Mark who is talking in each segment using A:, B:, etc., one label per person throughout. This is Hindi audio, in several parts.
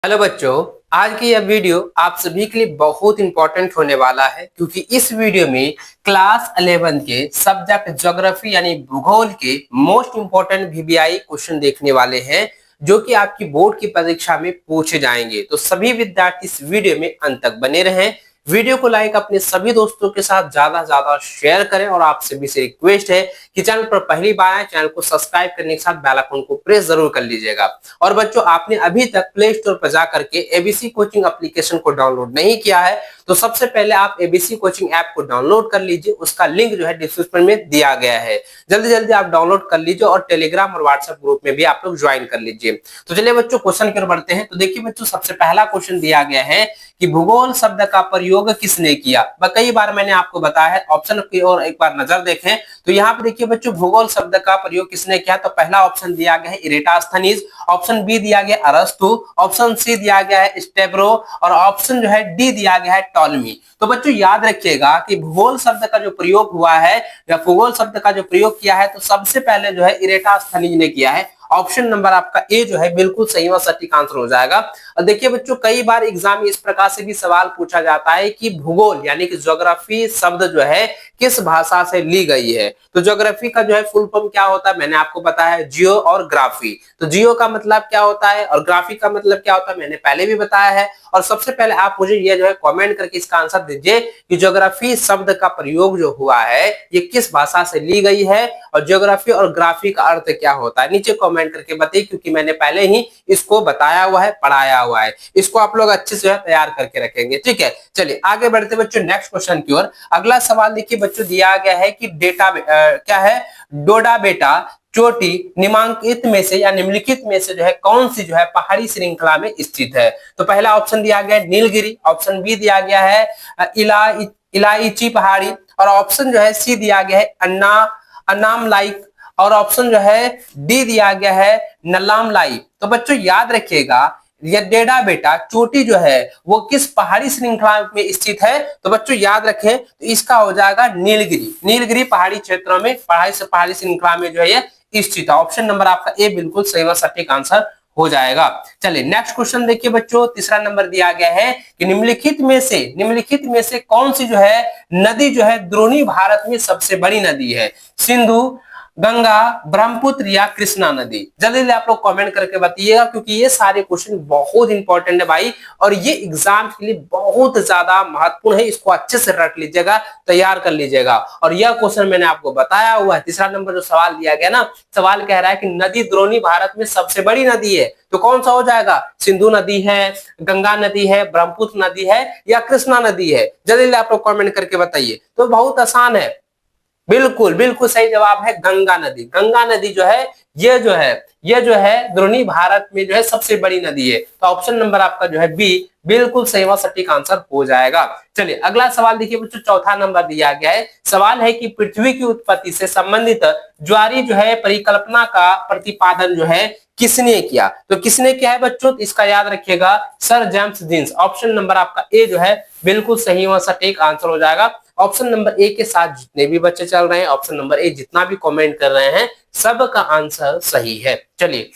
A: हेलो बच्चों, आज की यह वीडियो आप सभी के लिए बहुत इंपॉर्टेंट होने वाला है क्योंकि इस वीडियो में क्लास 11 के सब्जेक्ट ज्योग्राफी यानी भूगोल के मोस्ट इंपॉर्टेंट वीवीआई क्वेश्चन देखने वाले हैं जो कि आपकी बोर्ड की परीक्षा में पूछे जाएंगे। तो सभी विद्यार्थी इस वीडियो में अंत तक बने रहें। वीडियो को लाइक अपने सभी दोस्तों के साथ ज्यादा ज्यादा शेयर करें और आप सभी से रिक्वेस्ट है कि चैनल पर पहली बार आए, चैनल को सब्सक्राइब करने के साथ बेल आइकन को प्रेस जरूर कर लीजिएगा। और बच्चों, आपने अभी तक प्ले स्टोर पर जाकर के एबीसी कोचिंग एप्लीकेशन को डाउनलोड नहीं किया है तो सबसे पहले आप एबीसी कोचिंग ऐप को डाउनलोड कर लीजिए। उसका लिंक जो है डिस्क्रिप्शन में दिया गया है, जल्दी जल्दी आप डाउनलोड कर लीजिए और टेलीग्राम और व्हाट्सएप ग्रुप में भी आप लोग ज्वाइन कर लीजिए। तो चलिए बच्चों, क्वेश्चन की ओर बढ़ते हैं। तो देखिए बच्चों, सबसे पहला क्वेश्चन दिया गया है कि भूगोल शब्द का प्रयोग किसने किया। कई बार मैंने आपको बताया है, ऑप्शन की ओर एक बार नजर देखें तो यहाँ पे देखिए बच्चों, भूगोल शब्द का प्रयोग किसने किया। तो पहला ऑप्शन दिया गया है इरेटास्थनीज, ऑप्शन बी दिया गया अरस्तु, ऑप्शन सी दिया गया है स्टेब्रो और ऑप्शन जो है डी दिया गया है टॉलमी। तो बच्चों याद रखिएगा कि भूगोल शब्द का जो प्रयोग हुआ है या भूगोल शब्द का जो प्रयोग किया है तो सबसे पहले जो है इरेटास्थनीज ने किया है। ऑप्शन नंबर आपका ए जो है बिल्कुल सही व सटीक आंसर हो जाएगा। और देखिए बच्चों, कई बार एग्जाम में इस प्रकार से भी सवाल पूछा जाता है कि भूगोल यानी कि ज्योग्राफी शब्द जो है किस भाषा से ली गई है। तो ज्योग्राफी का जो है फुल फॉर्म क्या होता है मैंने आपको बताया है, जियो और ग्राफी। तो जियो का मतलब क्या होता है और ग्राफी का मतलब क्या होता है मैंने पहले भी बताया है। और सबसे पहले आप मुझे ये जो है कमेंट करके इसका आंसर दीजिए कि ज्योग्राफी शब्द का प्रयोग जो हुआ है ये किस भाषा से ली गई है और ज्योग्राफी और ग्राफी का अर्थ क्या होता है, नीचे कमेंट करके बताइए क्योंकि मैंने पहले ही इसको बताया हुआ है, पढ़ाया हुआ है। इसको आप लोग अच्छे से तैयार करके रखेंगे, ठीक है। चलिए आगे बढ़ते बच्चों नेक्स्ट क्वेश्चन की ओर। अगला सवाल देखिए बच्चों, दिया गया है कि डेटा क्या है, डोडा बेटा चोटी निम्नलिखित में से या निम्नलिखित में से जो है कौन सी जो है पहाड़ी श्रृंखला में स्थित है। तो पहला ऑप्शन दिया गया है नीलगिरी, ऑप्शन बी दिया गया है इलायची पहाड़ी और ऑप्शन जो है सी दिया गया है अन्नामलाई और ऑप्शन जो है डी दिया गया है नल्लामलाई। तो बच्चों याद रखिएगा ये डेडा बेटा चोटी जो है वो किस पहाड़ी श्रृंखला में स्थित है। तो बच्चों याद रखें तो इसका हो जाएगा नीलगिरी। नीलगिरी पहाड़ी क्षेत्रों में पहाड़ी श्रृंखला में जो है ये स्थित है। ऑप्शन नंबर आपका ए बिल्कुल सही व सटीक आंसर हो जाएगा। चलिए नेक्स्ट क्वेश्चन देखिए बच्चों, तीसरा नंबर दिया गया है कि निम्नलिखित में से कौन सी जो है नदी जो है द्रोणी भारत में सबसे बड़ी नदी है। सिंधु, गंगा, ब्रह्मपुत्र या कृष्णा नदी। जल्दी आप लोग कमेंट करके बताइएगा क्योंकि ये सारे क्वेश्चन बहुत इंपॉर्टेंट है भाई और ये एग्जाम के लिए बहुत ज्यादा महत्वपूर्ण है। इसको अच्छे से रख लीजिएगा, तैयार कर लीजिएगा। और यह क्वेश्चन मैंने आपको बताया हुआ है। तीसरा नंबर जो सवाल दिया गया ना, सवाल कह रहा है कि नदी द्रोणी भारत में सबसे बड़ी नदी है तो कौन सा हो जाएगा, सिंधु नदी है, गंगा नदी है, ब्रह्मपुत्र नदी है या कृष्णा नदी है। जल्दी आप लोग कमेंट करके बताइए। तो बहुत आसान है, बिल्कुल बिल्कुल सही जवाब है गंगा नदी। गंगा नदी जो है ये जो है द्रोणी भारत में जो है सबसे बड़ी नदी है। तो ऑप्शन नंबर आपका जो है बी बिल्कुल सही व सटीक आंसर हो जाएगा। चलिए अगला सवाल देखिए बच्चों, चौथा नंबर दिया गया है। सवाल है कि पृथ्वी की उत्पत्ति से संबंधित ज्वारीय जो है परिकल्पना का प्रतिपादन जो है किसने किया। तो किसने किया है बच्चों, तो इसका याद रखिएगा sir James Jeans. Option number आपका ए जो है बिल्कुल सही व सटीक आंसर हो जाएगा। ऑप्शन नंबर ए के साथ जितने भी बच्चे चल रहे हैं, ऑप्शन नंबर ए जितना भी कमेंट कर रहे हैं सबका आंसर सही है। चलिए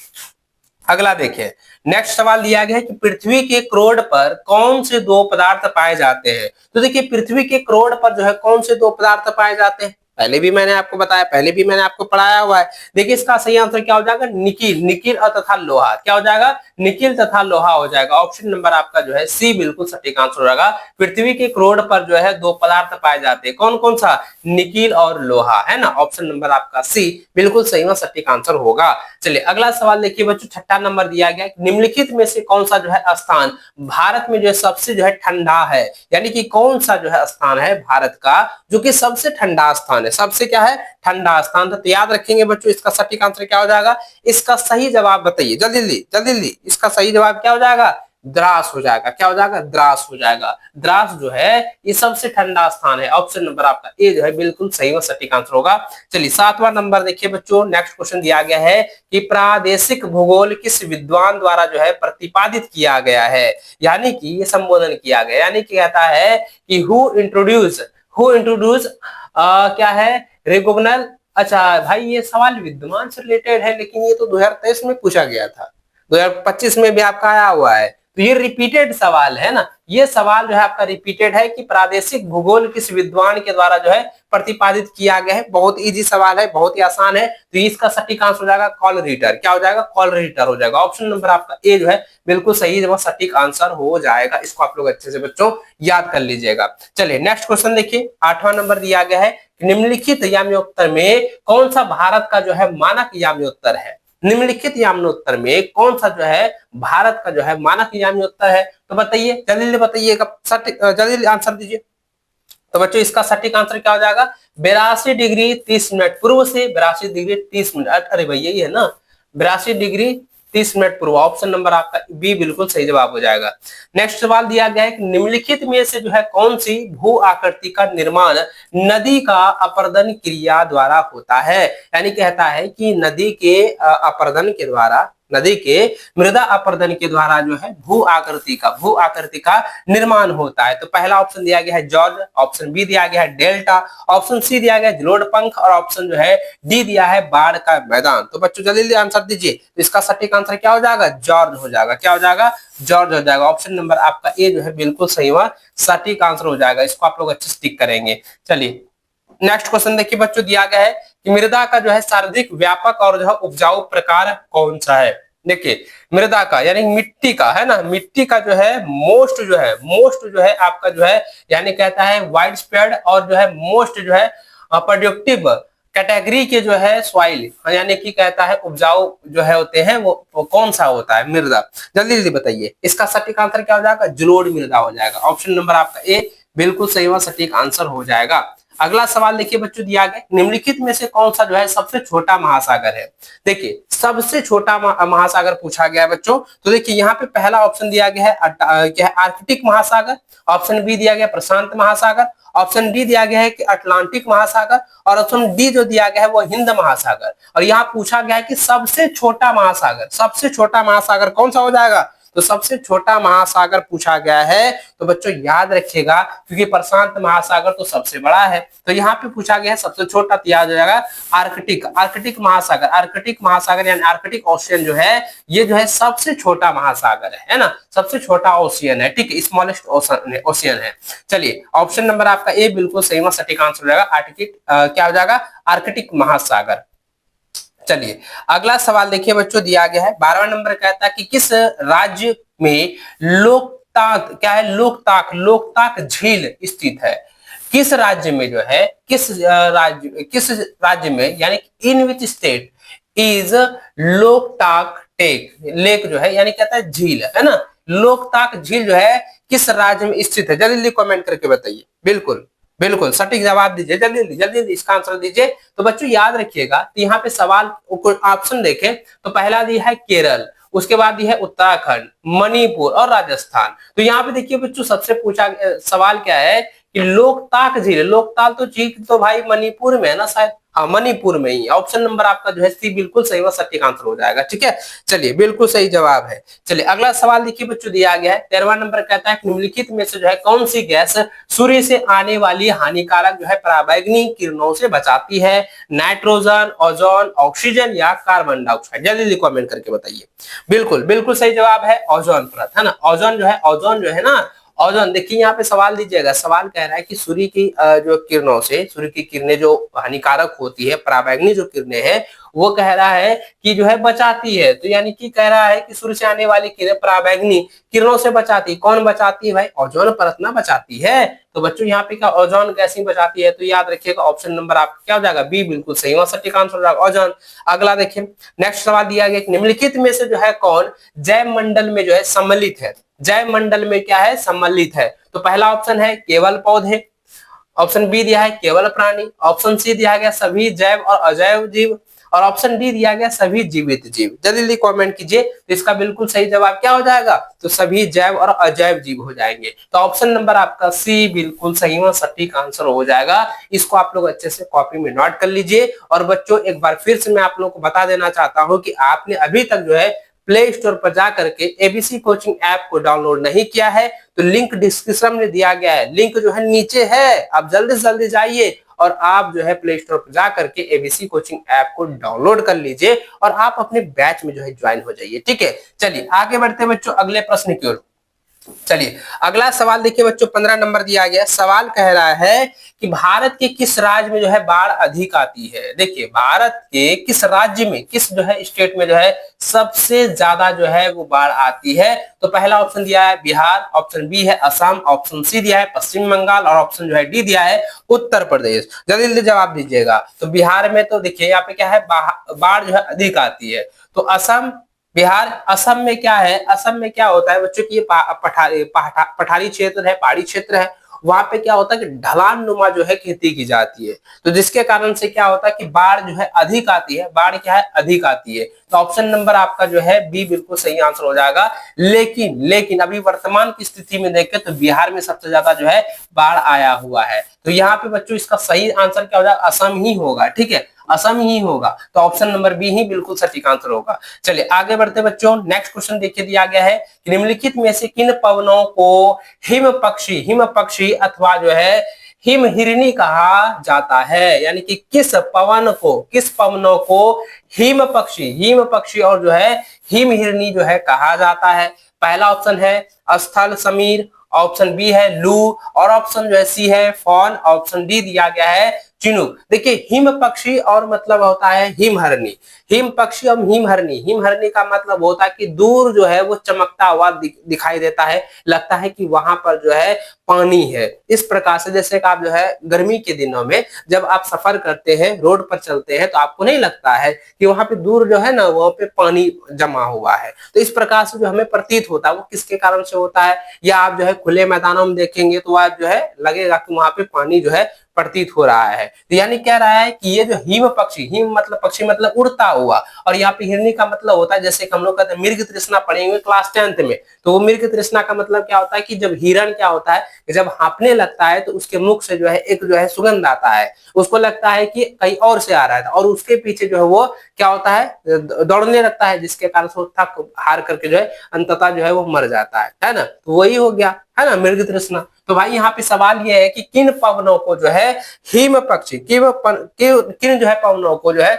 A: अगला देखिए, नेक्स्ट सवाल दिया गया है कि पृथ्वी के क्रोड पर कौन से दो पदार्थ पाए जाते हैं। तो देखिए पृथ्वी के क्रोड पर जो है कौन से दो पदार्थ पाए जाते हैं, पहले भी मैंने आपको बताया, पहले भी मैंने आपको पढ़ाया हुआ है। देखिए इसका सही आंसर क्या हो जाएगा, निकिल और तथा लोहा। क्या हो जाएगा, निकिल तथा लोहा हो जाएगा। ऑप्शन नंबर आपका जो है सी बिल्कुल सटीक आंसर हो जाएगा। पृथ्वी के क्रोड पर जो है दो पदार्थ पाए जाते हैं, कौन कौन सा, निकिल और लोहा, है ना। ऑप्शन नंबर आपका सी बिल्कुल सही व सटीक आंसर होगा। चलिए अगला सवाल देखिए बच्चों, छठा नंबर दिया गया निम्नलिखित में से कौन सा जो है स्थान भारत में जो है सबसे जो है ठंडा है, यानी कि कौन सा जो है स्थान है भारत का जो कि सबसे ठंडा स्थान है, सबसे क्या है ठंडा स्थान। तो याद रखेंगे बच्चों इसका सटीक आंसर क्या हो जाएगा, इसका सही जवाब बताइए जल्दी जल्दी। इसका सही जवाब क्या हो जाएगा, द्रास हो जाएगा। क्या हो जाएगा, द्रास हो जाएगा। द्रास जो है ये सबसे ठंडा स्थान है। ऑप्शन नंबर आपका ए जो है बिल्कुल सही व सटीक आंसर होगा। चलिए सातवां नंबर देखिए बच्चों, नेक्स्ट क्वेश्चन दिया गया है कि प्रादेशिक भूगोल किस विद्वान द्वारा जो है प्रतिपादित किया गया है, यानी कि ये संबोधन किया गया, यानी कि कहता है कि हु इंट्रोड्यूस क्या है रेगोगनल। अच्छा भाई ये सवाल विद्वान से रिलेटेड है लेकिन ये तो 2023 में पूछा गया था, 2025 में भी आपका आया हुआ है। तो ये रिपीटेड सवाल है ना, ये सवाल जो है आपका रिपीटेड है कि प्रादेशिक भूगोल किस विद्वान के द्वारा जो है प्रतिपादित किया गया है। बहुत इजी सवाल है, बहुत ही आसान है। तो इसका सटीक आंसर हो जाएगा कॉल रीटर। क्या हो जाएगा? कॉल रीटर हो जाएगा। ऑप्शन नंबर आपका ए जो है बिल्कुल सही जवाब सटीक आंसर हो जाएगा। इसको आप लोग अच्छे से बच्चों याद कर लीजिएगा। चलिए नेक्स्ट क्वेश्चन देखिए, 8वां नंबर दिया गया है, निम्नलिखित याम्योत्तर में कौन सा भारत का जो है मानक याम्योत्तर है? निम्नलिखित याम्योत्तर में कौन सा जो है भारत का जो है मानक याम्योत्तर है? तो बताइए, जल्दी बताइएगा, जल्दी आंसर दीजिए। तो बच्चों इसका सटीक आंसर क्या हो जाएगा? 82 डिग्री 30 मिनट पूर्व से 82 डिग्री 30 मिनट। अरे भैया ये है ना, 82 डिग्री 30 मिनट पूर्व। ऑप्शन नंबर आपका बी बिल्कुल सही जवाब हो जाएगा। नेक्स्ट सवाल दिया गया है कि निम्नलिखित में से जो है कौन सी भू आकृति का निर्माण नदी का अपरदन क्रिया द्वारा होता है? यानी कहता है कि नदी के अपरदन के द्वारा, नदी के मृदा अपरदन के द्वारा जो है भू आकृति का निर्माण होता है। तो पहला ऑप्शन दिया गया है जॉर्ज, ऑप्शन बी दिया गया है डेल्टा, ऑप्शन सी दिया गया है जलोढ़ पंख और ऑप्शन जो है डी दिया है बाढ़ का मैदान। तो बच्चों जल्दी आंसर दीजिए। तो इसका सटीक आंसर क्या हो जाएगा? जॉर्ज हो जाएगा। क्या हो जाएगा? जॉर्ज हो जाएगा। ऑप्शन नंबर आपका ए जो है बिल्कुल सही हुआ, सटीक आंसर हो जाएगा। इसको आप लोग अच्छे से टिक करेंगे। चलिए नेक्स्ट क्वेश्चन देखिए बच्चों, दिया गया है कि मृदा का जो है सर्वाधिक व्यापक और जो है उपजाऊ प्रकार कौन सा है? देखिए मृदा का यानी मिट्टी का है ना, मिट्टी का जो है मोस्ट जो है आपका जो है यानी कहता है वाइड स्प्रेड और जो है मोस्ट जो है प्रोडक्टिव कैटेगरी के जो है सॉइल यानी कि कहता है उपजाऊ जो है होते हैं वो कौन सा होता है? मृदा। जल्दी बताइए। इसका सटीक आंसर क्या हो जाएगा? जलोढ़ मृदा हो जाएगा। ऑप्शन नंबर आपका ए बिल्कुल सही व सटीक आंसर हो जाएगा। अगला सवाल देखिए बच्चों, दिया गया निम्नलिखित में से कौन सा जो है सबसे छोटा महासागर है? देखिए सबसे छोटा महासागर पूछा गया है बच्चों। तो देखिए यहाँ पे पहला ऑप्शन दिया गया है क्या है? आर्कटिक महासागर, ऑप्शन बी दिया गया प्रशांत महासागर, ऑप्शन डी दिया गया है कि अटलांटिक महासागर और ऑप्शन डी जो दिया गया है वो हिंद महासागर। और यहाँ पूछा गया है कि सबसे छोटा महासागर कौन सा हो जाएगा? तो सबसे छोटा महासागर पूछा गया है। तो बच्चों याद रखिएगा क्योंकि प्रशांत महासागर तो सबसे बड़ा है, तो यहाँ पे पूछा गया है सबसे छोटा, तो याद हो जाएगा आर्कटिक महासागर यानी आर्कटिक ओशियन जो है ये जो है सबसे छोटा महासागर है ना, सबसे छोटा ओशियन है। ठीक है, स्मॉलेस्ट ओशियन है। चलिए ऑप्शन नंबर आपका ए बिल्कुल सही सटीक आंसर हो जाएगा, क्या हो जाएगा? आर्कटिक महासागर। चलिए अगला सवाल देखिए बच्चों, दिया गया है 12वां नंबर कहता है कि किस राज्य में लोकताक झील स्थित है? किस राज्य में जो है किस राज्य में यानी in which state is Loktak lake जो है यानी कहता है झील है ना, लोकताक झील जो है किस राज्य में स्थित है? जल्दी कमेंट करके बताइए। बिल्कुल सटीक जवाब दीजिए, जल्दी इसका आंसर दीजिए। तो बच्चों याद रखिएगा, तो यहाँ पे सवाल ऑप्शन देखें तो पहला दिया है केरल, उसके बाद दिया है उत्तराखंड, मणिपुर और राजस्थान। तो यहाँ पे देखिए बच्चों सबसे पूछा सवाल क्या है कि लोकताक झील तो भाई मणिपुर में है ना शायद, हाँ मणिपुर में ही। ऑप्शन नंबर आपका जो है सी बिल्कुल सही व सटीक आंसर हो जाएगा। ठीक है, चलिए बिल्कुल सही जवाब है। चलिए अगला सवाल देखिए बच्चों, दिया गया है 13वां नंबर कहता है निम्नलिखित में से जो है कौन सी गैस सूर्य से आने वाली हानिकारक जो है पराबैंगनी किरणों से बचाती है? नाइट्रोजन, ओजोन, ऑक्सीजन या कार्बन डाइऑक्साइड? जल्दी कमेंट करके बताइए। बिल्कुल सही जवाब है ओजोन परत है ना। ओजोन जो है ना, ओजोन। देखिए यहाँ पे सवाल दीजिएगा, सवाल कह रहा है कि सूर्य की जो किरणों से, सूर्य की किरणें जो हानिकारक होती है, पराबैंगनी जो किरणें हैं वो कह रहा है कि जो है बचाती है। तो यानी कि कह रहा है कि सूर्य से आने वाली किरणें पराबैंगनी किरणों से बचाती। कौन बचाती है भाई? ओजोन परत ना बचाती है। तो बच्चों यहाँ पे क्या ओजोन गैस ही बचाती है? तो याद रखिएगा ऑप्शन नंबर आपका क्या हो जाएगा? बी बिल्कुल सही और सटीक आंसर हो जाएगा ओजोन। अगला देखिए नेक्स्ट सवाल दिया गया निम्नलिखित में से जो है कौन जैव मंडल में जो है सम्मिलित है? जैव मंडल में क्या है? सम्मिलित है। तो पहला ऑप्शन है केवल पौधे, ऑप्शन बी दिया है केवल प्राणी, ऑप्शन सी दिया गया सभी जैव और अजैव जीव और ऑप्शन डी दिया गया सभी जीवित जीव। जल्दी कमेंट कीजिए। तो इसका बिल्कुल सही जवाब क्या हो जाएगा? तो सभी जैव और अजैव जीव हो जाएंगे। तो ऑप्शन नंबर आपका सी बिल्कुल सही और सटीक आंसर हो जाएगा। इसको आप लोग अच्छे से कॉपी में नोट कर लीजिए। और बच्चों एक बार फिर से मैं आप लोगों को बता देना चाहता हूं कि आपने अभी तक जो है प्ले स्टोर पर जा करके एबीसी कोचिंग ऐप को डाउनलोड नहीं किया है तो लिंक डिस्क्रिप्शन में दिया गया है, लिंक जो है नीचे है, आप जल्दी से जल्दी जाइए और आप जो है प्ले स्टोर पर जा करके एबीसी कोचिंग ऐप को डाउनलोड कर लीजिए और आप अपने बैच में जो है ज्वाइन हो जाइए। ठीक है, चलिए आगे बढ़ते हैं बच्चों अगले प्रश्न की ओर। चलिए अगला सवाल देखिए बच्चों, 15 नंबर दिया गया सवाल कह रहा है कि भारत के किस राज्य में जो है बाढ़ अधिक आती है। देखिए भारत के किस राज्य में, किस जो है स्टेट में जो है सबसे ज्यादा जो है वो बाढ़ आती है। तो पहला ऑप्शन दिया है बिहार, ऑप्शन बी है असम, ऑप्शन सी दिया है पश्चिम बंगाल और ऑप्शन जो है डी दिया है उत्तर प्रदेश। जल्दी जल्दी जवाब दीजिएगा। तो बिहार में तो देखिए यहाँ पे क्या है, बाढ़ जो है अधिक आती है। तो असम, बिहार, असम में क्या है, असम में क्या होता है बच्चों की पठारी क्षेत्र है, पहाड़ी क्षेत्र है, वहां पे क्या होता है कि ढलान नुमा जो है खेती की जाती है, तो जिसके कारण से क्या होता है कि बाढ़ जो है अधिक आती है, बाढ़ क्या है अधिक आती है। तो ऑप्शन नंबर आपका जो है बी बिल्कुल सही आंसर हो जाएगा। लेकिन अभी वर्तमान की स्थिति में देखें तो बिहार में सबसे ज्यादा जो है बाढ़ आया हुआ है। तो यहाँ पे बच्चों इसका सही आंसर क्या हो जाएगा, असम ही होगा। ठीक है, असम ही होगा। तो ऑप्शन नंबर बी ही बिल्कुल सटीक आंसर होगा। चलिए आगे बढ़ते बच्चों, नेक्स्ट क्वेश्चन देखिए दिया गया है कि निम्नलिखित में से किन पवनों को हिम पक्षी अथवा जो है हिम हिरनी कहा जाता है। यानी कि किस पवनों को हिम पक्षी और जो है हिम हिरनी जो है कहा जाता है। पहला ऑप्शन है स्थल समीर, ऑप्शन बी है लू और ऑप्शन जो है सी है फॉन, ऑप्शन डी दिया गया है चिनुक। देखिए हिम पक्षी और मतलब होता है हिमहरनी, हिम पक्षी और हिमहरनी, हिमहरनी का मतलब होता है कि दूर जो है वो चमकता हुआ दिखाई देता है, लगता है कि वहां पर जो है पानी है। इस प्रकार से जैसे कि आप जो है गर्मी के दिनों में जब आप सफर करते हैं, रोड पर चलते हैं, तो आपको नहीं लगता है कि वहां पे दूर जो है ना वहां पे पानी जमा हुआ है। तो इस प्रकार से जो हमें प्रतीत होता है वो किसके कारण से होता है, या आप जो है खुले मैदानों में देखेंगे तो आप जो है लगेगा कि वहां पे पानी जो है प्रतीत हो रहा है। तो यानी कह रहा है कि ये जो हिम पक्षी, हिम मतलब पक्षी मतलब उड़ता हुआ, और यहाँ पे हिरनी का मतलब होता है जैसे हम लोग कहते हैं मृग तृष्णा पढ़ेंगे क्लास 10th में, तो वो मृग तृष्णा का मतलब क्या होता है कि जब हिरण क्या होता है जब हाँफने लगता है तो उसके मुख से जो है एक जो है सुगंध आता है, उसको लगता है कि कहीं और से आ रहा है और उसके पीछे जो है वो क्या होता है दौड़ने लगता है, जिसके कारण से वो थक हार करके जो है अंततः जो है वो मर जाता है ना। तो वही हो गया है ना मृग तृष्णा। तो भाई यहाँ पे सवाल ये है कि किन पवनों को जो है हिम पक्षी, किन जो है पवनों को जो है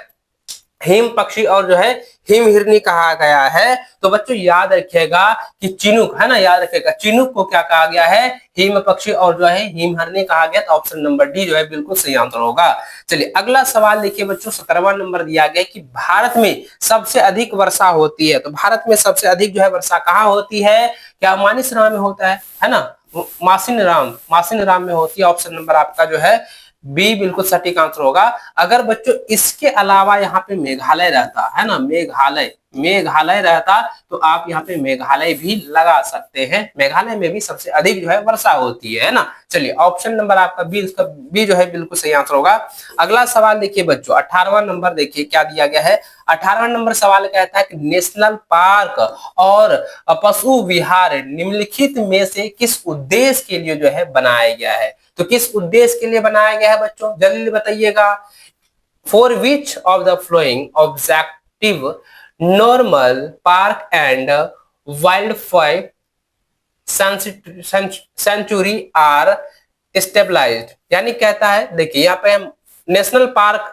A: हिम पक्षी और जो है हिम हिरनी कहा गया है। तो बच्चों याद रखिएगा कि चिनुक है ना, याद रखिएगा चिनुक को क्या कहा गया है, हिम पक्षी और जो है हिम हिरनी कहा गया। तो ऑप्शन नंबर डी जो है बिल्कुल सही आंसर होगा। चलिए अगला सवाल देखिए बच्चों, 17वां नंबर दिया गया कि भारत में सबसे अधिक वर्षा होती है। तो भारत में सबसे अधिक जो है वर्षा कहाँ होती है, क्या मानिसराम में होता है ना, मासिनराम में होती है। ऑप्शन नंबर आपका जो है बी बिल्कुल सटीक आंसर होगा। अगर बच्चों इसके अलावा यहाँ पे मेघालय रहता है ना, मेघालय रहता तो आप यहाँ पे मेघालय भी लगा सकते हैं, मेघालय में भी सबसे अधिक जो है वर्षा होती है ना। चलिए ऑप्शन नंबर आपका बी, इसका बी जो है बिल्कुल सही आंसर होगा। अगला सवाल देखिए बच्चों, 18वां नंबर देखिए क्या दिया गया है। 18वां नंबर सवाल कहता है कि नेशनल पार्क और पशु विहार निम्नलिखित में से किस उद्देश्य के लिए जो है बनाया गया है। तो किस उद्देश्य के लिए बनाया गया है बच्चों, जल्दी बताइएगा। For which of the following objective normal park and wild life sanctuary are stabilised. यानी कहता है देखिए यहाँ पे नेशनल पार्क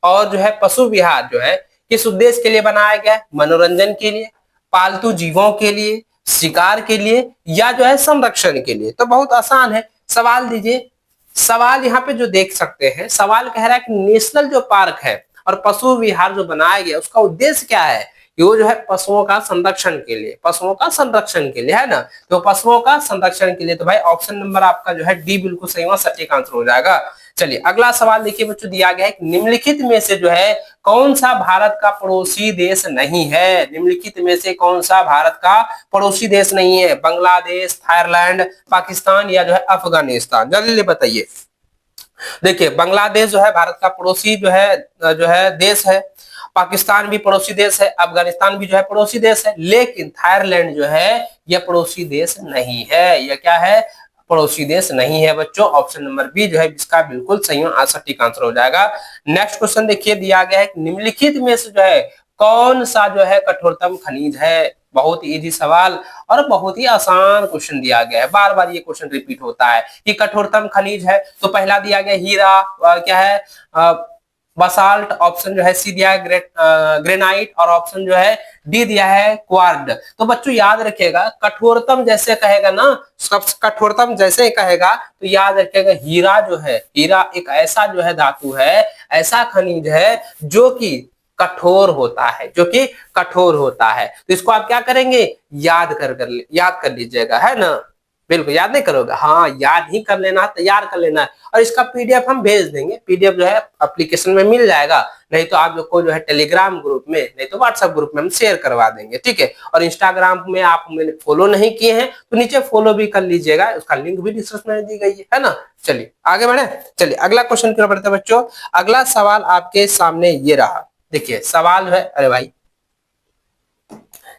A: और जो है पशु विहार जो है किस उद्देश्य के लिए बनाया गया है, मनोरंजन के लिए, पालतू जीवों के लिए, शिकार के लिए, या जो है संरक्षण के लिए। तो बहुत आसान है, सवाल दीजिए। सवाल यहाँ पे जो देख सकते हैं, सवाल कह रहा है कि नेशनल जो पार्क है और पशु विहार जो बनाया गया उसका उद्देश्य क्या है, वो जो है पशुओं का संरक्षण के लिए, पशुओं का संरक्षण के लिए है ना। तो पशुओं का संरक्षण के लिए, तो भाई ऑप्शन नंबर आपका जो है डी बिल्कुल सही हुआ, सटीक आंसर हो जाएगा। चलिए अगला सवाल देखिए बच्चों, दिया गया है निम्नलिखित में से जो है कौन सा भारत का पड़ोसी देश नहीं है। निम्नलिखित में से कौन सा भारत का पड़ोसी देश नहीं है, बांग्लादेश, थाईलैंड, पाकिस्तान या जो है अफगानिस्तान, जल्दी बताइए। देखिए बांग्लादेश जो है भारत का पड़ोसी जो है देश है, पाकिस्तान भी पड़ोसी देश है, अफगानिस्तान भी जो है पड़ोसी देश है, लेकिन थाईलैंड जो है यह पड़ोसी देश नहीं है। यह क्या है, पड़ोसी देश नहीं है बच्चों। ऑप्शन नंबर बी जो है इसका बिल्कुल सही सटीक आंसर हो जाएगा। नेक्स्ट क्वेश्चन देखिए दिया गया है निम्नलिखित में से जो है कौन सा जो है कठोरतम खनिज है? बहुत इजी सवाल और बहुत ही आसान क्वेश्चन दिया गया है। बार बार ये क्वेश्चन रिपीट होता है कि कठोरतम खनिज है, तो पहला दिया गया हीरा, क्या है बसाल्ट, ऑप्शन जो है सी दिया है ग्रेनाइट, और ऑप्शन जो है डी दिया है क्वार्ड। तो बच्चों याद रखिएगा, कठोरतम जैसे कहेगा ना, सब कठोरतम जैसे कहेगा तो याद रखिएगा हीरा जो है, हीरा एक ऐसा जो है धातु है, ऐसा खनिज है जो कि कठोर होता है, जो कि कठोर होता है। तो इसको आप क्या करेंगे, याद कर लीजिएगा, है ना। बिल्कुल याद नहीं करोगे, हाँ याद ही कर लेना, तैयार कर लेना है। और इसका पीडीएफ हम भेज देंगे, पीडीएफ जो है एप्लीकेशन में मिल जाएगा, नहीं तो आप लोग को जो है टेलीग्राम ग्रुप में, नहीं तो व्हाट्सएप ग्रुप में हम शेयर करवा देंगे, ठीक है। और इंस्टाग्राम में आप मैंने फॉलो नहीं किए हैं तो नीचे फॉलो भी कर लीजिएगा, उसका लिंक भी डिस्क्रिप्शन में दी गई है ना। चलिए आगे बढ़े, चलिए अगला क्वेश्चन की ओर बढ़ते हैं बच्चों। अगला सवाल आपके सामने ये रहा, देखिए सवाल जो है, अरे भाई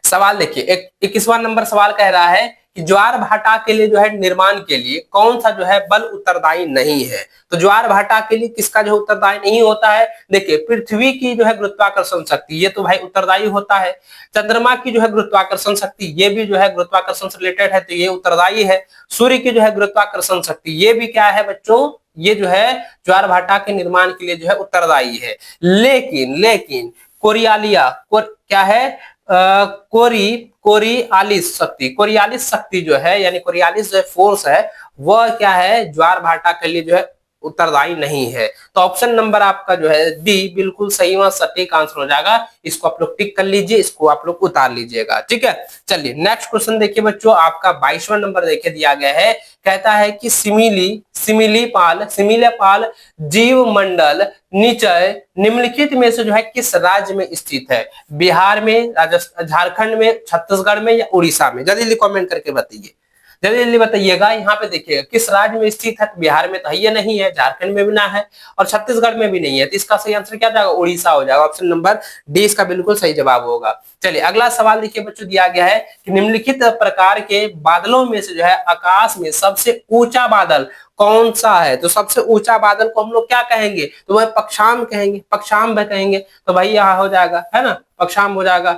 A: सवाल देखिए, 21वां नंबर सवाल कह रहा है कि ज्वार भाटा के लिए जो है निर्माण के लिए कौन सा जो है बल उत्तरदायी नहीं है। तो ज्वार भाटा के लिए किसका जो उत्तरदायी नहीं होता है, देखिए पृथ्वी की जो है गुरुत्वाकर्षण शक्ति, ये तो भाई उत्तरदायी होता है। चंद्रमा की जो है गुरुत्वाकर्षण शक्ति, ये भी जो है गुरुत्वाकर्षण से रिलेटेड है, तो ये उत्तरदायी है। सूर्य की जो है गुरुत्वाकर्षण शक्ति, ये भी क्या है बच्चों, ये जो है ज्वार भाटा के निर्माण के लिए जो है उत्तरदायी है। लेकिन कोरियालिया क्या है, कोरियालिस शक्ति जो है, यानी कोरियालिस जो फोर्स है, वह क्या है ज्वार भाटा के लिए जो है उत्तरदायी नहीं है। तो ऑप्शन नंबर आपका जो है डी बिल्कुल सही व सटीक आंसर हो जाएगा। इसको आप लोग टिक कर लीजिए, इसको आप लोग उतार लीजिएगा, ठीक है। चलिए नेक्स्ट क्वेश्चन देखिए बच्चों, आपका 22वां नंबर देखिए दिया गया है, कहता है कि सिमिलेपाल जीव मंडल निचय निम्नलिखित में से जो है किस राज्य में स्थित है? बिहार में, राजस्थान, झारखंड में, छत्तीसगढ़ में या उड़ीसा में? जल्दी कमेंट करके बताइए, जल्दी बताइएगा। यहाँ पे देखिएगा किस राज्य में स्थित है, बिहार में तो ये नहीं है, झारखंड में भी ना है, और छत्तीसगढ़ में भी नहीं है, तो इसका सही आंसर क्या जाएगा, उड़ीसा हो जाएगा। ऑप्शन नंबर डी इसका बिल्कुल सही जवाब होगा। चलिए अगला सवाल देखिए बच्चों, दिया गया है कि निम्नलिखित प्रकार के बादलों में से जो है आकाश में सबसे ऊंचा बादल कौन सा है? तो सबसे ऊंचा बादल को हम लोग क्या कहेंगे, तो वह पक्षाम कहेंगे, पक्षाम कहेंगे। तो भाई यहाँ हो जाएगा, है ना, पक्षाम हो जाएगा।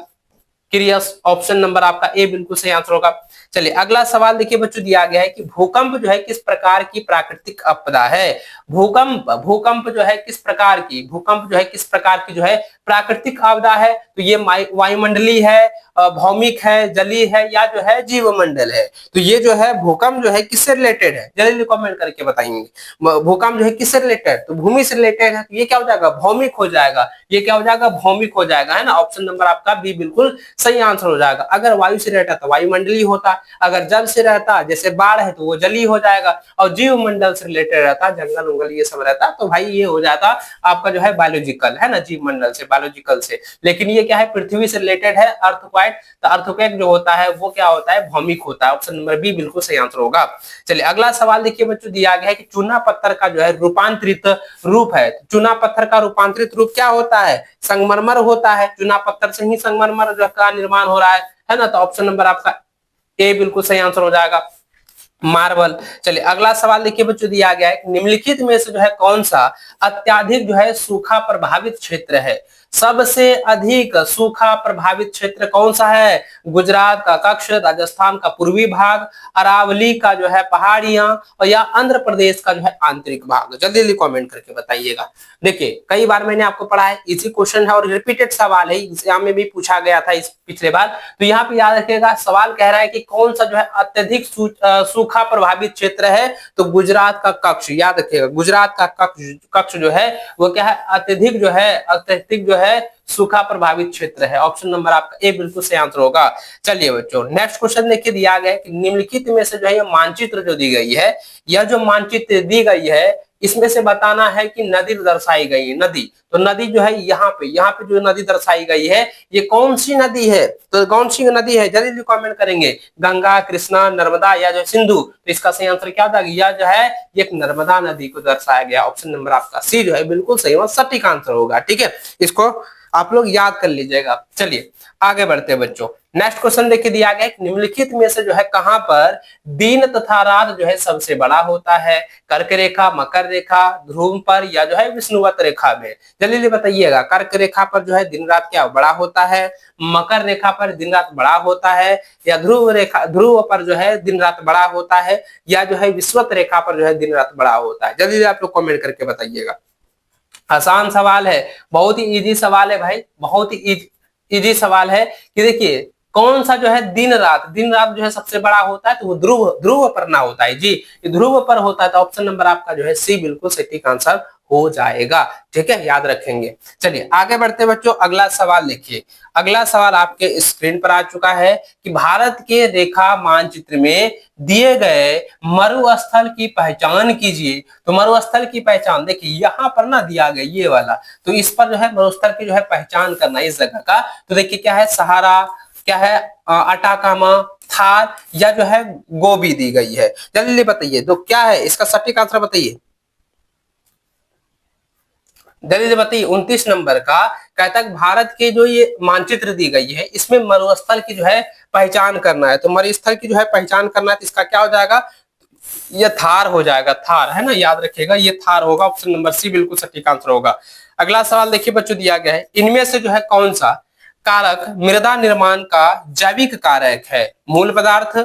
A: क्रियस, ऑप्शन नंबर आपका ए बिल्कुल सही आंसर होगा। चलिए अगला सवाल देखिए बच्चों, दिया गया है कि भूकंप जो है किस प्रकार की प्राकृतिक आपदा है? भूकंप जो है किस प्रकार की, भूकंप जो है किस प्रकार की जो है प्राकृतिक आपदा है? तो ये वायुमंडलीय है, भौमिक है, जलीय है, या जो है जीवमंडल है? तो ये जो है भूकंप जो है किससे रिलेटेड है, जल्दी कमेंट करके बताएंगे। भूकंप जो है किससे रिलेटेड, तो भूमि से रिलेटेड है, तो ये क्या हो जाएगा, भौमिक हो जाएगा। ये क्या हो जाएगा, भौमिक हो जाएगा, है ना। ऑप्शन नंबर आपका बी बिल्कुल सही आंसर हो जाएगा। अगर वायु से रहता तो वायुमंडलीय होता, अगर जल से रहता जैसे बाढ़ है तो वो जलीय हो जाएगा, और जीवमंडल से रिलेटेड रहता, जंगल उंगल ये सब रहता, तो भाई ये हो जाता आपका जो है बायोलॉजिकल, है ना, जीवमंडल से, बायोलॉजिकल से। लेकिन ये क्या है, पृथ्वी से रिलेटेड है, अर्थक्वाइक। तो अर्थक्वेक जो होता है वो क्या होता है, भौमिक होता है। ऑप्शन नंबर बी बिल्कुल सही आंसर होगा। चलिए अगला सवाल देखिए बच्चों, दिया गया है कि चूना पत्थर का जो है रूपांतरित रूप है। चूना पत्थर का रूपांतरित रूप क्या होता है, संगमरमर होता है। चूना पत्थर से ही संगमरमर जो का निर्माण हो रहा है ना। तो ऑप्शन नंबर आपका ए बिल्कुल सही आंसर हो जाएगा, मार्बल। चलिए अगला सवाल देखिए बच्चों, दिया गया है निम्नलिखित में से जो है कौन सा अत्याधिक जो है सूखा प्रभावित क्षेत्र है? सबसे अधिक सूखा प्रभावित क्षेत्र कौन सा है? गुजरात का कच्छ, राजस्थान का पूर्वी भाग, अरावली का जो है पहाड़ियां, और या आंध्र प्रदेश का जो है आंतरिक भाग? जल्दी जल्दी कमेंट करके बताइएगा। देखिए कई बार मैंने आपको पढ़ा है, इसी क्वेश्चन है और रिपीटेड सवाल है, एग्जाम में भी पूछा गया था इस पिछले बार। तो यहाँ पे याद रखिएगा, सवाल कह रहा है कि कौन सा जो है अत्यधिक सूखा प्रभावित क्षेत्र है? तो गुजरात का कच्छ, याद रखिएगा गुजरात का कच्छ जो है वो क्या है, अत्यधिक जो है सूखा प्रभावित क्षेत्र है। ऑप्शन नंबर आपका ए बिल्कुल सही आंसर होगा। चलिए बच्चों नेक्स्ट क्वेश्चन देखिए, दिया गया है कि निम्नलिखित में से जो है ये मानचित्र जो दी गई है, यह जो मानचित्र दी गई है इसमें से बताना है कि नदी दर्शाई गई है। नदी, तो नदी जो है यहाँ पे जो नदी दर्शाई गई है ये कौन सी नदी है? तो कौन सी नदी है, जल्दी कमेंट करेंगे। गंगा, कृष्णा, नर्मदा या जो सिंधु? तो इसका सही आंसर क्या था, यह जो है एक नर्मदा नदी को दर्शाया गया। ऑप्शन नंबर आपका सी जो है बिल्कुल सही और सटीक आंसर होगा, ठीक है। इसको आप लोग याद कर लीजिएगा। चलिए आगे बढ़ते हैं बच्चों। नेक्स्ट क्वेश्चन देखिए दिया गया है कि निम्नलिखित में से जो है कहां पर दिन तथा रात जो है सबसे बड़ा होता है? कर्क रेखा, मकर रेखा, ध्रुव पर या जो है विषुवत रेखा में? जल्दी बताइएगा। कर्क रेखा पर जो है दिन रात क्या बड़ा होता है, मकर रेखा पर दिन रात बड़ा होता है, या ध्रुव पर जो है दिन रात बड़ा होता है, या जो है विषुवत रेखा पर जो है दिन रात बड़ा होता है? जल्दी आप लोग कमेंट करके बताइएगा। आसान सवाल है, बहुत ही इजी सवाल है भाई, बहुत ही इजी सवाल है कि देखिए कौन सा जो है दिन रात जो है सबसे बड़ा होता है, तो वो ध्रुव पर ना होता है जी, ध्रुव पर होता है। तो ऑप्शन नंबर आपका जो है सी बिल्कुल सटीक आंसर हो जाएगा। ठीक है, याद रखेंगे। चलिए आगे बढ़ते बच्चों, अगला सवाल देखिए। अगला सवाल आपके स्क्रीन पर आ चुका है कि भारत के रेखा मानचित्र में दिए गए मरुस्थल की पहचान कीजिए। तो मरुस्थल की पहचान देखिए यहाँ पर ना दिया गया ये वाला, तो इस पर जो है मरुस्थल की जो है पहचान करना इस जगह का। तो देखिए क्या है, सहारा, क्या है अटाकामा, थार, या जो है गोबी दी गई है। जल्दी बताइए तो क्या है इसका सटीक आंसर बताइए। जल्दी बताइए। 29 नंबर का कहता है भारत के जो ये मानचित्र दी गई है इसमें मरुस्थल की जो है पहचान करना है। तो मरुस्थल की जो है पहचान करना है तो इसका क्या हो जाएगा, ये थार हो जाएगा। थार है ना, याद रखिएगा ये थार होगा। ऑप्शन नंबर सी बिल्कुल सटीक आंसर होगा। अगला सवाल देखिए बच्चों दिया गया है, इनमें से जो है कौन सा कारक मृदा निर्माण का जैविक कारक है? मूल पदार्थ,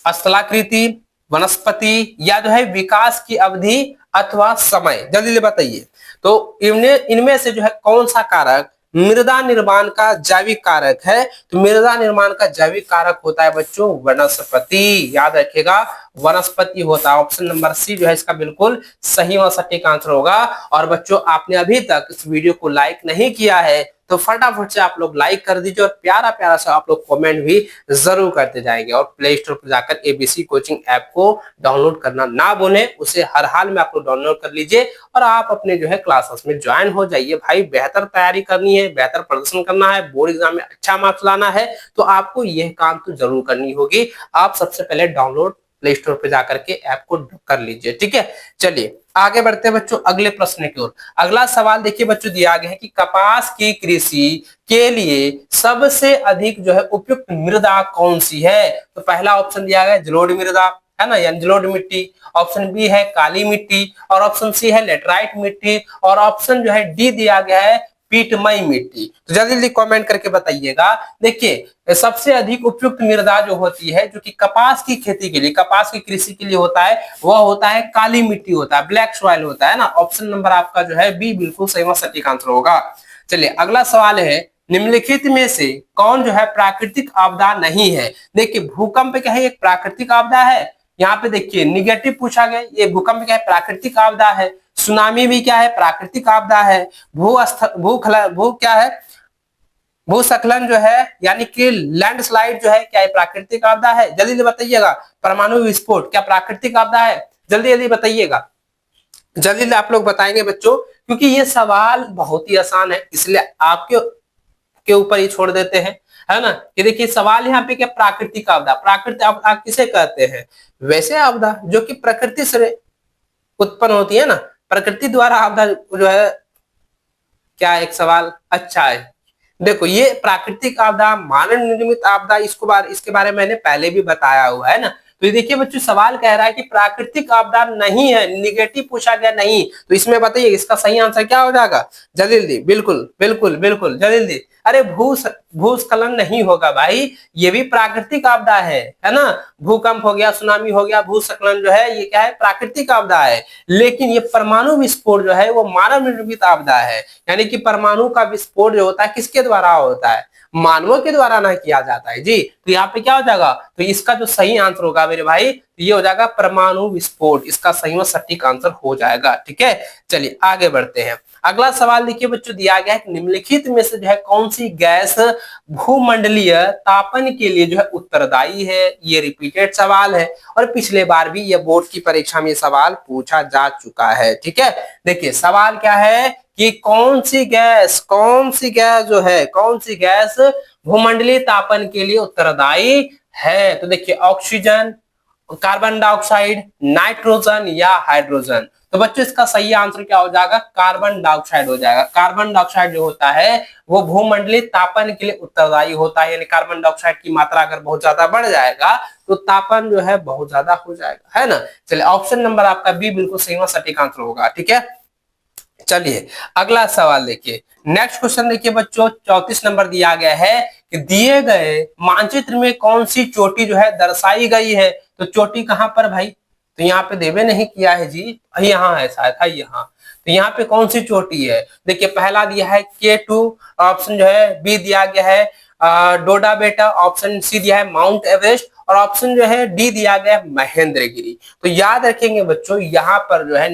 A: स्थलाकृति, वनस्पति, या जो है विकास की अवधि अथवा समय? जल्दी बताइए। तो इनमें इनमें से जो है कौन सा कारक मृदा निर्माण का जैविक कारक है? तो मृदा निर्माण का जैविक कारक होता है बच्चों वनस्पति। याद रखिएगा वनस्पति होता है। ऑप्शन नंबर सी जो है इसका बिल्कुल सही और सटीक आंसर होगा। और बच्चों आपने अभी तक इस वीडियो को लाइक नहीं किया है तो फटाफट से आप लोग लाइक कर दीजिए और प्यारा प्यारा सा आप लोग कमेंट भी जरूर करते जाएंगे। और प्ले स्टोर पर जाकर एबीसी कोचिंग ऐप को डाउनलोड करना ना भूलें, उसे हर हाल में आप लोग डाउनलोड कर लीजिए और आप अपने जो है क्लासेस में ज्वाइन हो जाइए। भाई बेहतर तैयारी करनी है, बेहतर प्रदर्शन करना है, बोर्ड एग्जाम में अच्छा मार्क्स लाना है तो आपको यह काम तो जरूर करनी होगी। आप सबसे पहले डाउनलोड प्ले स्टोर पे जाकर के ऐप को कर लीजिए। ठीक है, चलिए आगे बढ़ते हैं बच्चों अगले प्रश्न की ओर। अगला सवाल देखिए बच्चों दिया गया है कि कपास की कृषि के लिए सबसे अधिक जो है उपयुक्त मृदा कौन सी है? तो पहला ऑप्शन दिया गया है जलोढ़ मृदा, है ना, यानी जलोढ़ मिट्टी। ऑप्शन बी है काली मिट्टी, और ऑप्शन सी है लेटराइट मिट्टी, और ऑप्शन जो है डी दिया गया है पीटमई मिट्टी। तो जल्दी जल्दी कमेंट करके बताइएगा। देखिए सबसे अधिक उपयुक्त मृदा जो होती है जो कि कपास की खेती के लिए, कपास की कृषि के लिए होता है, वह होता है काली मिट्टी होता है, ब्लैक सॉइल होता है ना। ऑप्शन नंबर आपका जो है बी बिल्कुल सही और सटीक आंसर होगा। चलिए अगला सवाल है, निम्नलिखित में से कौन जो है प्राकृतिक आपदा नहीं है? देखिए भूकंप क्या है, एक प्राकृतिक आपदा है। यहाँ पे देखिए निगेटिव पूछा गया, ये भूकंप क्या है, प्राकृतिक आपदा है। सुनामी भी क्या है, प्राकृतिक आपदा है। भू क्या है, भूस्खलन जो है यानी कि लैंडस्लाइड जो है क्या है, प्राकृतिक आपदा है? जल्दी जल्दी बताइएगा। परमाणु विस्फोट क्या प्राकृतिक आपदा है? जल्दी जल्दी बताइएगा। जल्दी जल्दी आप लोग बताएंगे बच्चों, क्योंकि ये सवाल बहुत ही आसान है इसलिए आपके के ऊपर ही छोड़ देते हैं, है ना। ये देखिए सवाल यहाँ पे क्या, प्राकृतिक आपदा। प्राकृतिक आपदा किसे कहते हैं? वैसे आपदा जो कि प्रकृति से उत्पन्न होती है ना, प्रकृति द्वारा आपदा जो है। क्या एक सवाल अच्छा है। देखो ये प्राकृतिक आपदा, मानव निर्मित आपदा, इसके बारे में मैंने पहले भी बताया हुआ है ना। तो ये देखिए बच्चों सवाल कह रहा है कि प्राकृतिक आपदा नहीं है, निगेटिव पूछा गया नहीं। तो इसमें बताइए इसका सही आंसर क्या हो जाएगा? जल्दी जल्दी, बिल्कुल बिल्कुल बिल्कुल जल्दी जल्दी। अरे भूस्खलन नहीं होगा भाई, ये भी प्राकृतिक आपदा है ना। भूकंप हो गया, सुनामी हो गया, भूस्खलन जो है ये क्या है, प्राकृतिक आपदा है। लेकिन ये परमाणु विस्फोट जो है वो मानव निर्मित आपदा है। यानी कि परमाणु का विस्फोट जो होता है किसके द्वारा होता है? मानवों के द्वारा ना किया जाता है जी। तो यहाँ पे क्या हो जाएगा, तो इसका जो सही आंसर होगा मेरे भाई ये हो जाएगा परमाणु विस्फोट। इसका सही और सटीक आंसर हो जाएगा। ठीक है, चलिए आगे बढ़ते हैं। अगला सवाल देखिए बच्चों दिया गया है, निम्नलिखित में से जो है कौन सी गैस भूमंडलीय तापन के लिए जो है उत्तरदायी है? ये रिपीटेड सवाल है और पिछले बार भी ये बोर्ड की परीक्षा में सवाल पूछा जा चुका है। ठीक है, देखिए सवाल क्या है कि कौन सी गैस जो है, कौन सी गैस भूमंडलीय तापन के लिए उत्तरदायी है? तो देखिए ऑक्सीजन, कार्बन डाइऑक्साइड, नाइट्रोजन या हाइड्रोजन? तो बच्चों इसका सही आंसर क्या हो जाएगा? कार्बन डाइऑक्साइड हो जाएगा। कार्बन डाइऑक्साइड जो होता है वो भूमंडलीय तापन के लिए उत्तरदायी होता है, यानी कार्बन डाइऑक्साइड की मात्रा अगर बहुत ज्यादा बढ़ जाएगा तो तापन जो है बहुत ज्यादा हो जाएगा, है ना। चलिए ऑप्शन नंबर आपका बी बिल्कुल सही और सटीक आंसर होगा, ठीक है। चलिए अगला सवाल देखिए, नेक्स्ट क्वेश्चन देखिए बच्चों, 34 नंबर दिया गया है कि दिए गए मानचित्र में कौन सी चोटी जो है दर्शाई गई है? तो चोटी कहां पर भाई? तो यहाँ पे देवे नहीं किया है जी, यहाँ है शायद, है यहाँ। तो यहाँ पे कौन सी चोटी है? देखिए पहला दिया है K2, ऑप्शन जो है बी दिया गया है डोडा बेटा, ऑप्शन सी दिया है माउंट एवरेस्ट, और ऑप्शन जो है डी दिया गया है महेंद्रगिरी। तो याद रखेंगे बच्चों, यहाँ पर जो है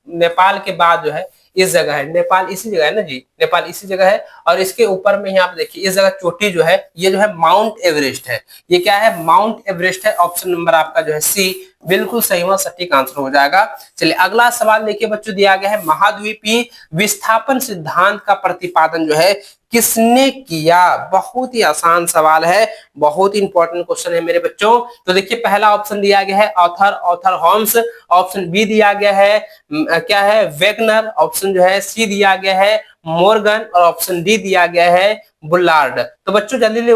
A: नेपाल के बाद जो है इस जगह है, नेपाल इसी जगह है ना जी, नेपाल इसी जगह है। और इसके ऊपर में यहाँ पे देखिए इस जगह चोटी जो है ये जो है माउंट एवरेस्ट है। ये क्या है? माउंट एवरेस्ट है। ऑप्शन नंबर आपका जो है सी बिल्कुल सही व सटीक आंसर हो जाएगा। चलिए अगला सवाल देखिए बच्चों, दिया गया है महाद्वीपीय विस्थापन सिद्धांत का प्रतिपादन जो है किसने किया? बहुत ही आसान सवाल है, बहुत ही इंपॉर्टेंट क्वेश्चन है मेरे बच्चों। तो देखिए पहला ऑप्शन दिया गया है ऑथर होम्स, ऑप्शन बी दिया गया है क्या है वेगनर, ऑप्शन जो है सी दिया गया है मोर्गन, और ऑप्शन डी दिया गया है बुलार्ड। तो बच्चों जल्दी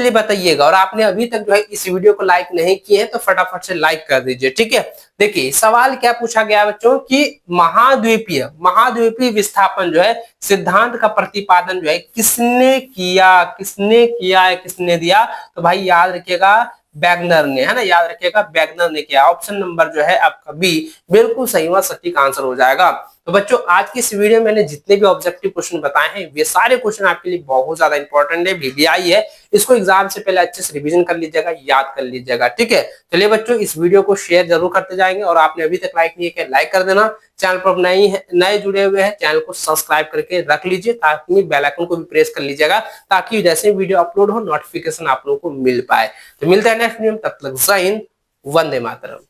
A: बताइएगा, और आपने अभी तक जो है इस वीडियो को लाइक नहीं किए हैं तो फटाफट से लाइक कर दीजिए, ठीक है। देखिए सवाल क्या पूछा गया बच्चों कि महाद्वीपीय विस्थापन जो है सिद्धांत का प्रतिपादन जो है किसने दिया? तो भाई याद रखिएगा बैगनर ने, है ना, याद रखिएगा बैगनर ने किया। ऑप्शन नंबर जो है आपका बी बिल्कुल सही व सटीक आंसर हो जाएगा। तो बच्चों आज की इस वीडियो में मैंने जितने भी ऑब्जेक्टिव क्वेश्चन बताए हैं वे सारे क्वेश्चन आपके लिए बहुत ज्यादा इंपॉर्टेंट है, वीवीआई है। इसको एग्जाम से पहले अच्छे से रिवीजन कर लीजिएगा, याद कर लीजिएगा, ठीक है। चलिए बच्चों इस वीडियो को शेयर जरूर करते जाएंगे, और आपने अभी तक लाइक नहीं किया लाइक कर देना। चैनल पर नए जुड़े हुए हैं, चैनल को सब्सक्राइब करके रख लीजिए, ताकि बेल आइकन को भी प्रेस कर लीजिएगा, ताकि जैसे वीडियो अपलोड हो नोटिफिकेशन आप लोगों को मिल पाए। तो मिलते हैं नेक्स्ट वीडियो में, तब तक जय हिंद, वंदे मातरम।